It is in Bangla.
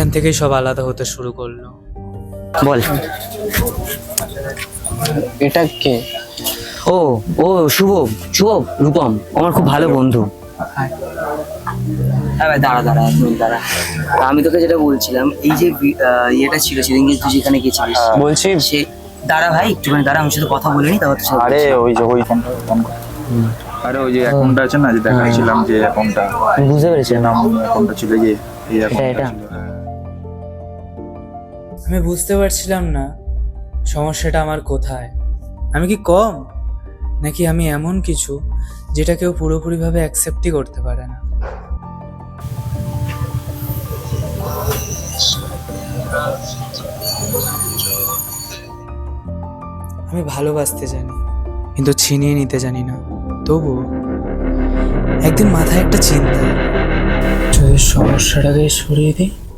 এখান থেকেই সব আলাদা হতে শুরু করলো। বল। এটা কে? ও ও শুভ, শুভ রূপম আমার খুব ভালো বন্ধু। হ্যাঁ ভাই, দাঁড়া দাঁড়া 1 মিনিট দাঁড়া। আমি তোকে যেটা বলছিলাম, এই যে ইয়েটা ছিল সেদিনকে তুই যেখানে গেছিলিস, বলছি সে দাঁড়া ভাই একটুখানি দাঁড়া, আমি শুধু কথা বলে নি তারপর তোর সাথে আরে বলছি। ওই যে ওই ফোনটা আরে ওই যে অ্যাকাউন্টটা আছে না, যে দেখাচ্ছিলাম যে অ্যাকাউন্টটা, আমি বুঝতে পেরেছি। নাম অ্যাকাউন্টটা ছিল যে এই এটা অ্যাকাউন্টটা ছিল। আমি বুঝতে পারছিলাম না সমস্যাটা আমার কোথায়। আমি কি কম, নাকি আমি এমন কিছু যেটা কেউ পুরোপুরিভাবে অ্যাকসেপ্টই করতে পারে না? আমি ভালোবাসতে জানি, কিন্তু ছিনিয়ে নিতে জানি না। তবু একদিন মাথায় একটা চিন্তা, যদি সমস্যাটাকে সরিয়ে দিই